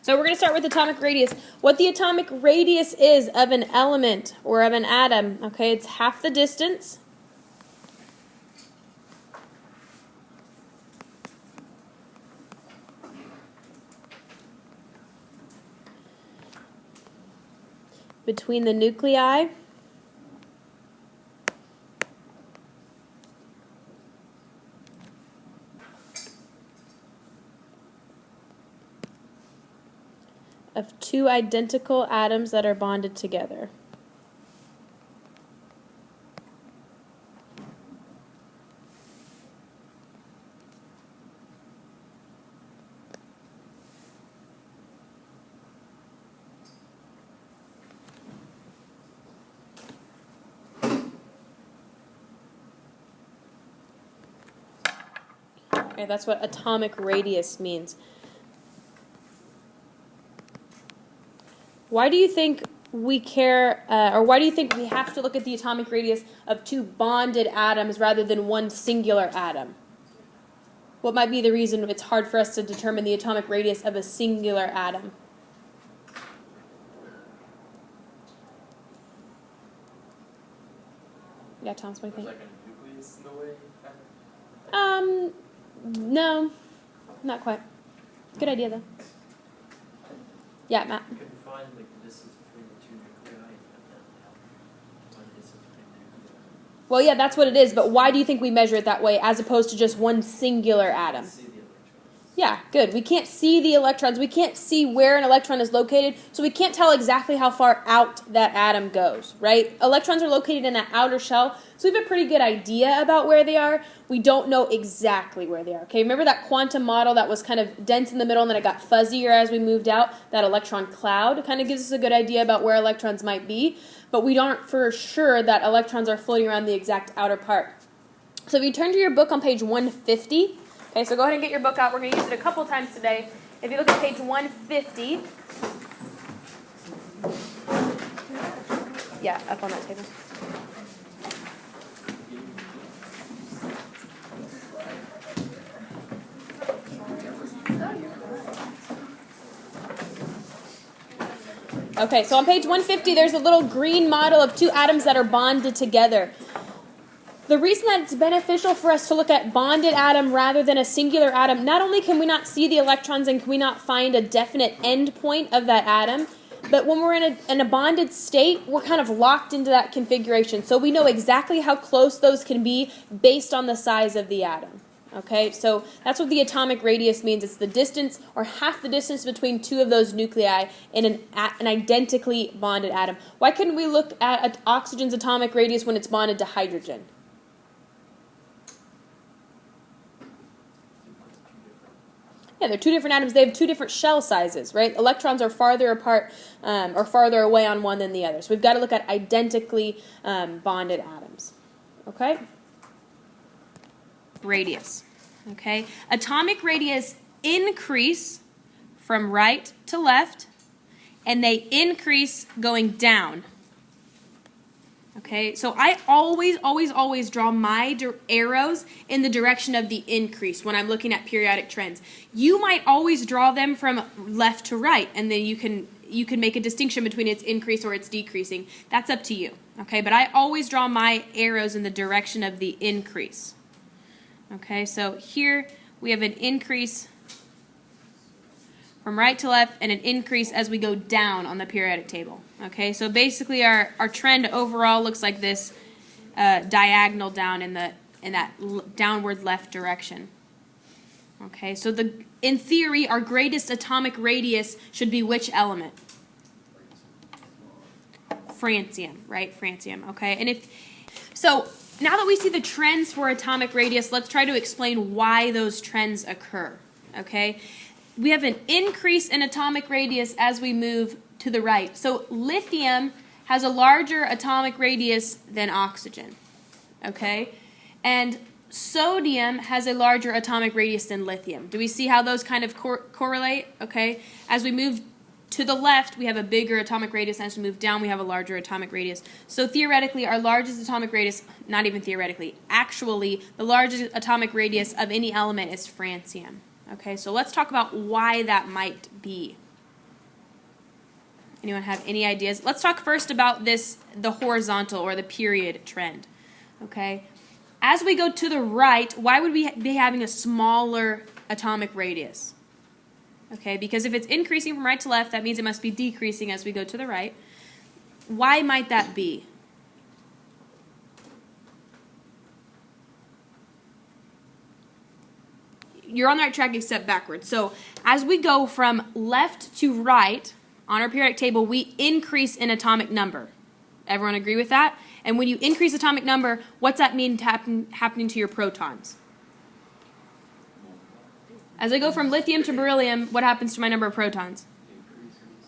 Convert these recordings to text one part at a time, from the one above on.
So we're going to start with atomic radius. What the atomic radius is of an element or of an atom, okay, it's half the distance between the nuclei of two identical atoms that are bonded together. Okay, that's what atomic radius means. Why do you think we care, or why do you think we have to look at the atomic radius of two bonded atoms rather than one singular atom? What might be the reason it's hard for us to determine the atomic radius of a singular atom? Yeah, Thomas, what do you think? Like a nucleus in the way? No, not quite. Good idea, though. Yeah, Matt. You can find like the distance between the two nuclei and then find the distance between the nuclei. Well, yeah, that's what it is, but why do you think we measure it that way as opposed to just one singular atom? See the electrons. Yeah, good. We can't see the electrons. We can't see where an electron is located, so we can't tell exactly how far out that atom goes, right? Electrons are located in that outer shell, so we have a pretty good idea about where they are. We don't know exactly where they are, okay? Remember that quantum model that was kind of dense in the middle and then it got fuzzier as we moved out? That electron cloud kind of gives us a good idea about where electrons might be, but we aren't for sure that electrons are floating around the exact outer part. So if you turn to your book on page 150, okay, so go ahead and get your book out. We're going to use it a couple times today. If you look at page 150, yeah, up on that table. Okay, so on page 150, there's a little green model of two atoms that are bonded together. The reason that it's beneficial for us to look at bonded atom rather than a singular atom, not only can we not see the electrons and can we not find a definite end point of that atom, but when we're in a bonded state, we're kind of locked into that configuration. So we know exactly how close those can be based on the size of the atom. Okay, so that's what the atomic radius means. It's the distance or half the distance between two of those nuclei in an identically bonded atom. Why couldn't we look at oxygen's atomic radius when it's bonded to hydrogen? Yeah, they're two different atoms. They have two different shell sizes, right? Electrons are farther apart or farther away on one than the other. So we've got to look at identically bonded atoms. Okay? Radius. Okay? Atomic radius increase from right to left, and they increase going down. Okay, so I always draw my arrows in the direction of the increase when I'm looking at periodic trends. You might always draw them from left to right, and then you can make a distinction between its increase or its decreasing. That's up to you. Okay, but I always draw my arrows in the direction of the increase. Okay, so here we have an increase from right to left and an increase as we go down on the periodic table. Okay, so basically our trend overall looks like this, diagonal down in that downward left direction. Okay, so in theory, our greatest atomic radius should be which element? Francium, right? Francium, okay? And so now that we see the trends for atomic radius, let's try to explain why those trends occur, okay? We have an increase in atomic radius as we move to the right. So lithium has a larger atomic radius than oxygen, okay? And sodium has a larger atomic radius than lithium. Do we see how those kind of correlate? Okay. As we move to the left, we have a bigger atomic radius. As we move down, we have a larger atomic radius. So theoretically, our largest atomic radius, not even theoretically, actually, the largest atomic radius of any element is francium. Okay, so let's talk about why that might be. Anyone have any ideas? Let's talk first about the horizontal or the period trend. Okay. As we go to the right, why would we be having a smaller atomic radius? Okay, because if it's increasing from right to left, that means it must be decreasing as we go to the right. Why might that be? You're on the right track except backwards. So as we go from left to right on our periodic table, we increase in atomic number. Everyone agree with that? And when you increase atomic number, what's that mean happening to your protons? As I go from lithium to beryllium, what happens to my number of protons?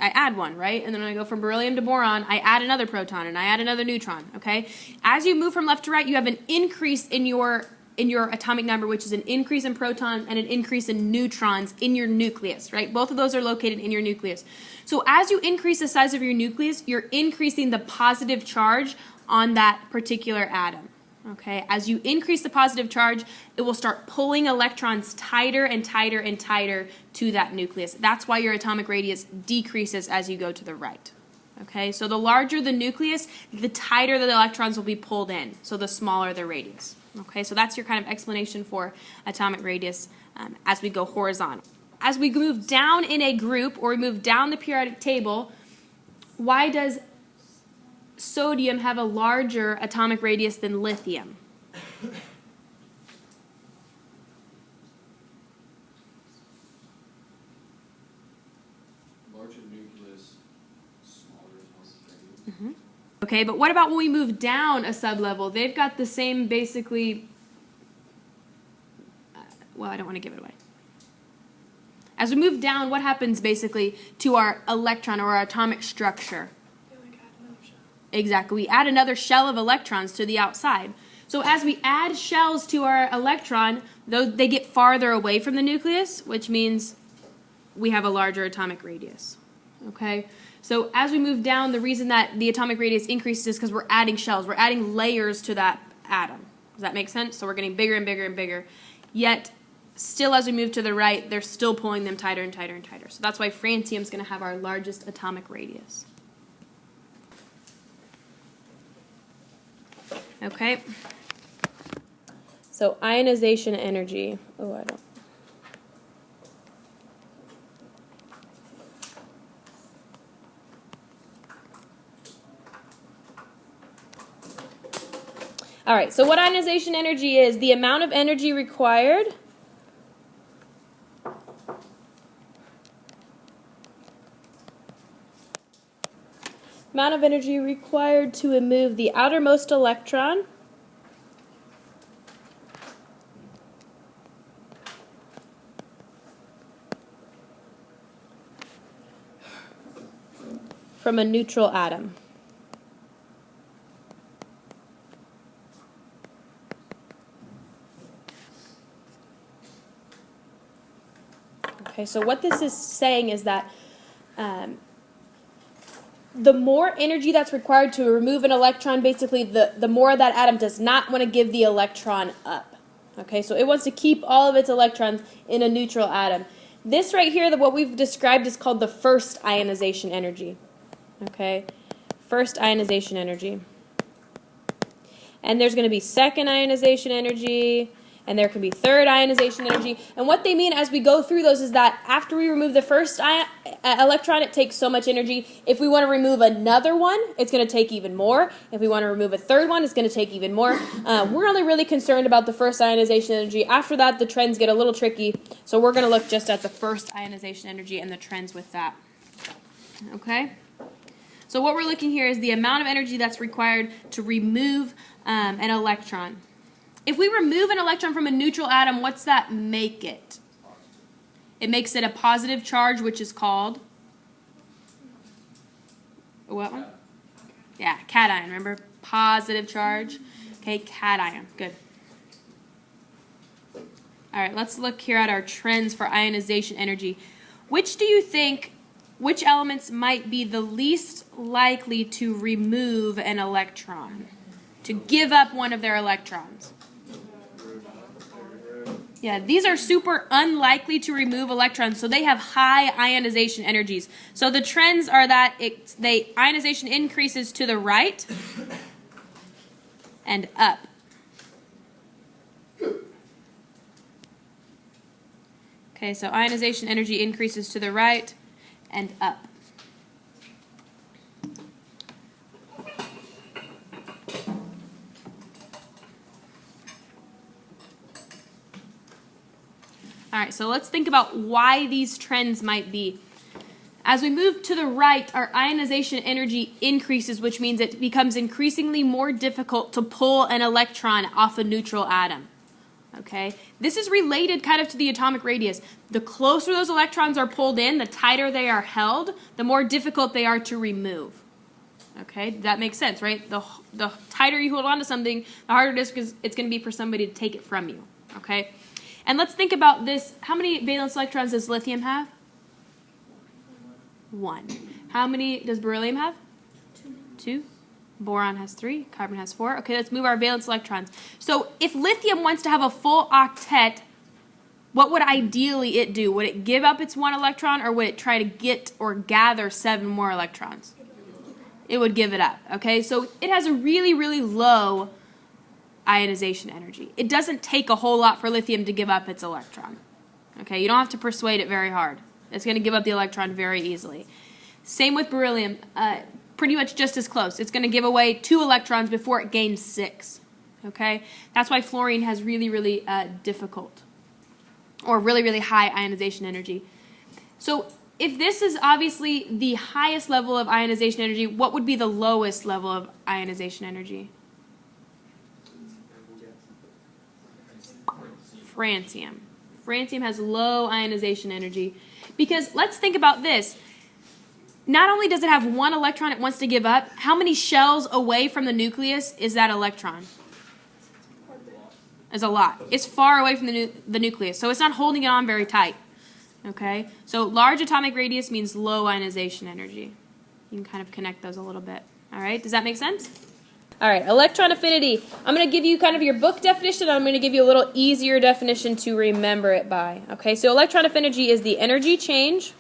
I add one, right? And then when I go from beryllium to boron, I add another proton and I add another neutron, okay? As you move from left to right, you have an increase in your atomic number, which is an increase in protons and an increase in neutrons in your nucleus, right? Both of those are located in your nucleus. So as you increase the size of your nucleus, you're increasing the positive charge on that particular atom, okay? As you increase the positive charge, it will start pulling electrons tighter and tighter and tighter to that nucleus. That's why your atomic radius decreases as you go to the right, okay? So the larger the nucleus, the tighter the electrons will be pulled in, so the smaller the radius. Okay, so that's your kind of explanation for atomic radius as we go horizontal. As we move down in a group or we move down the periodic table, why does sodium have a larger atomic radius than lithium? Larger nucleus, smaller atomic radius. Mm-hmm. Okay, but what about when we move down a sublevel? They've got the same basically, well, I don't want to give it away. As we move down, what happens basically to our electron or our atomic structure? Exactly, we add another shell of electrons to the outside. So as we add shells to our electron, they get farther away from the nucleus, which means we have a larger atomic radius. Okay? So as we move down, the reason that the atomic radius increases is because we're adding shells. We're adding layers to that atom. Does that make sense? So we're getting bigger and bigger and bigger. Yet, still as we move to the right, they're still pulling them tighter and tighter and tighter. So that's why francium is going to have our largest atomic radius. Okay? So ionization energy. Oh, I don't. All right, so what ionization energy is? The amount of energy required to remove the outermost electron from a neutral atom. Okay, so what this is saying is that the more energy that's required to remove an electron, basically the more that atom does not want to give the electron up. Okay, so it wants to keep all of its electrons in a neutral atom. This right here, what we've described is called the first ionization energy. Okay, first ionization energy. And there's going to be second ionization energy, and there can be third ionization energy. And what they mean as we go through those is that after we remove the first electron, it takes so much energy. If we want to remove another one, it's going to take even more. If we want to remove a third one, it's going to take even more. We're only really concerned about the first ionization energy. After that, the trends get a little tricky. So we're going to look just at the first ionization energy and the trends with that. Okay? So what we're looking here is the amount of energy that's required to remove an electron. If we remove an electron from a neutral atom, what's that make it? It makes it a positive charge, which is called what one? Yeah, cation. Remember? Positive charge. Okay, cation. Good. All right, let's look here at our trends for ionization energy. Which elements might be the least likely to remove an electron? To give up one of their electrons? Yeah, these are super unlikely to remove electrons, so they have high ionization energies. So the trends are that ionization increases to the right and up. Okay, so ionization energy increases to the right and up. All right, so let's think about why these trends might be. As we move to the right, our ionization energy increases, which means it becomes increasingly more difficult to pull an electron off a neutral atom. Okay, this is related kind of to the atomic radius. The closer those electrons are pulled in, the tighter they are held, the more difficult they are to remove. Okay, that makes sense, right? The tighter you hold on to something, the harder it is it's going to be for somebody to take it from you. Okay, and let's think about this. How many valence electrons does lithium have? 1. How many does beryllium have? 2. Boron has 3. Carbon has 4. Okay, let's move our valence electrons. So if lithium wants to have a full octet, what would ideally it do? Would it give up its 1 electron, or would it try to get or gather 7 more electrons? It would give it up. Okay, so it has a really, really low ionization energy. It doesn't take a whole lot for lithium to give up its electron. Okay, you don't have to persuade it very hard. It's going to give up the electron very easily. Same with beryllium, pretty much just as close. It's going to give away 2 electrons before it gains 6. Okay, that's why fluorine has really, really difficult or really, really high ionization energy. So if this is obviously the highest level of ionization energy, what would be the lowest level of ionization energy? Francium. Francium has low ionization energy because let's think about this. Not only does it have 1 electron it wants to give up, how many shells away from the nucleus is that electron? It's a lot. It's far away from the nucleus, so it's not holding it on very tight. Okay? So large atomic radius means low ionization energy. You can kind of connect those a little bit. All right? Does that make sense? All right, electron affinity. I'm going to give you kind of your book definition. I'm going to give you a little easier definition to remember it by. Okay, so electron affinity is the energy change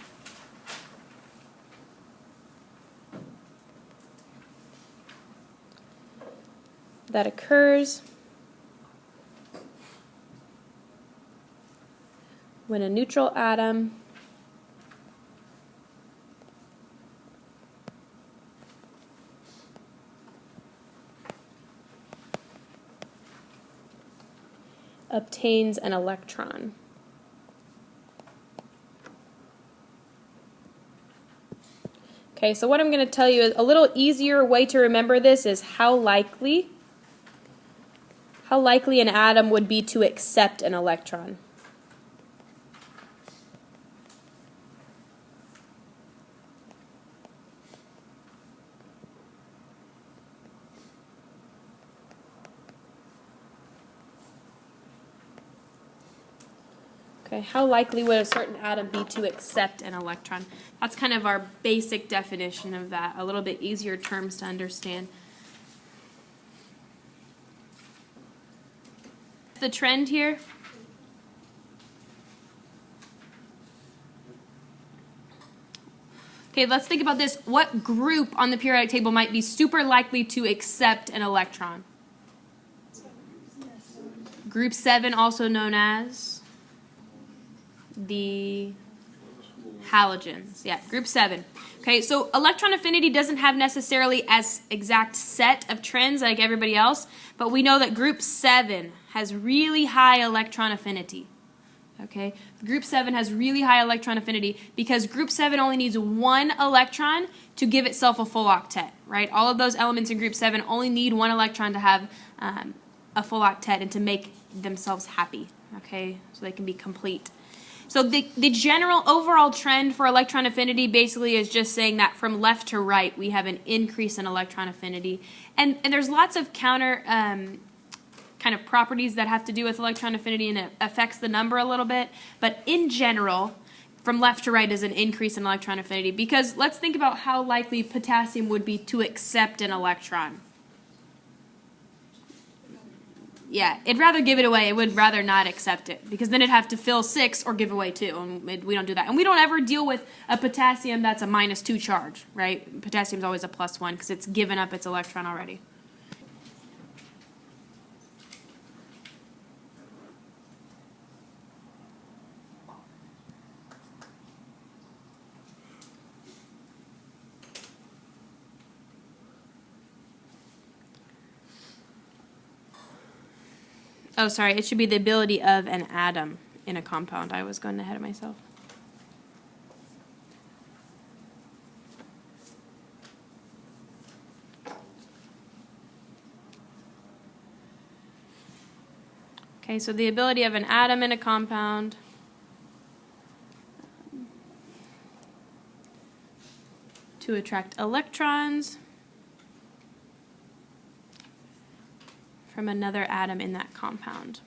that occurs when a neutral atom obtains an electron. Okay, so what I'm going to tell you is a little easier way to remember this is how likely an atom would be to accept an electron. Okay, how likely would a certain atom be to accept an electron? That's kind of our basic definition of that, a little bit easier terms to understand. The trend here. Okay, let's think about this. What group on the periodic table might be super likely to accept an electron? Group 7, also known as the halogens. Yeah, group 7. Okay, so electron affinity doesn't have necessarily as exact set of trends like everybody else, but we know that group 7 has really high electron affinity. Okay, group 7 has really high electron affinity because group 7 only needs 1 electron to give itself a full octet, right? All of those elements in group 7 only need 1 electron to have a full octet and to make themselves happy, okay, so they can be complete. So the general overall trend for electron affinity basically is just saying that from left to right we have an increase in electron affinity. And there's lots of counter kind of properties that have to do with electron affinity, and it affects the number a little bit. But in general, from left to right is an increase in electron affinity, because let's think about how likely potassium would be to accept an electron. Yeah, it'd rather give it away. It would rather not accept it because then it'd have to fill 6 or give away 2, and we don't do that. And we don't ever deal with a potassium that's a -2 charge, right? Potassium's always a +1 because it's given up its electron already. Oh, sorry, it should be the ability of an atom in a compound. I was going ahead of myself. Okay, so the ability of an atom in a compound to attract electrons from another atom in that compound.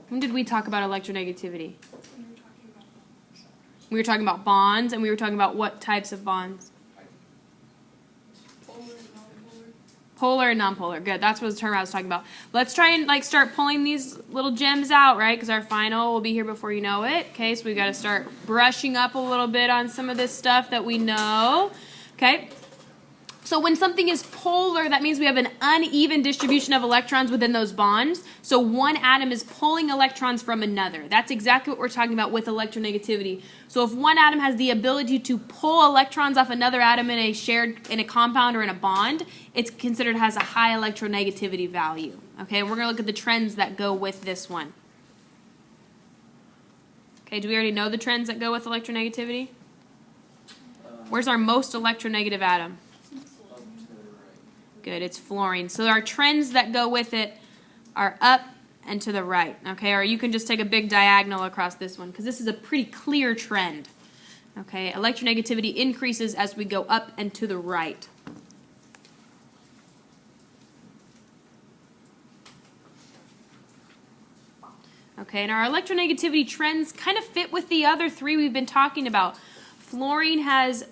When did we talk about electronegativity? We were talking about bonds, and we were talking about what types of bonds? Polar and nonpolar. Good. That's what the term I was talking about. Let's try and start pulling these little gems out, right? Because our final will be here before you know it. Okay, so we got to start brushing up a little bit on some of this stuff that we know. Okay. So when something is polar, that means we have an uneven distribution of electrons within those bonds. So one atom is pulling electrons from another. That's exactly what we're talking about with electronegativity. So if one atom has the ability to pull electrons off another atom in a compound or in a bond, it's considered has a high electronegativity value. Okay, and we're going to look at the trends that go with this one. Okay, do we already know the trends that go with electronegativity? Where's our most electronegative atom? Good, it's fluorine. So our trends that go with it are up and to the right, okay? Or you can just take a big diagonal across this one because this is a pretty clear trend, okay? Electronegativity increases as we go up and to the right. Okay, and our electronegativity trends kind of fit with the other three we've been talking about. Fluorine has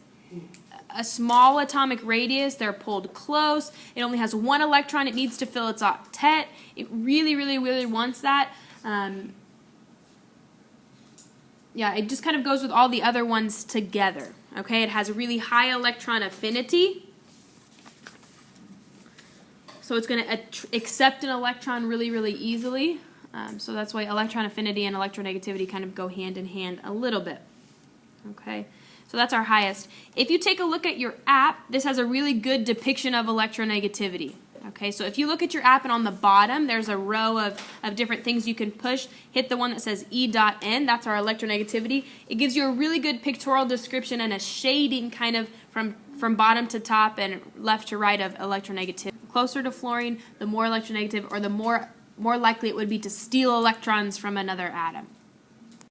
a small atomic radius. They're pulled close. It only has one electron. It needs to fill its octet. It really, really, really wants that. Yeah, it just kind of goes with all the other ones together. Okay, it has a really high electron affinity. So it's going to accept an electron really, really easily. So that's why electron affinity and electronegativity kind of go hand in hand a little bit. Okay. So that's our highest. If you take a look at your app, this has a really good depiction of electronegativity. Okay, so if you look at your app and on the bottom, there's a row of different things you can push. Hit the one that says E.N, that's our electronegativity. It gives you a really good pictorial description and a shading kind of from bottom to top and left to right of electronegativity. Closer to fluorine, the more electronegative or the more likely it would be to steal electrons from another atom.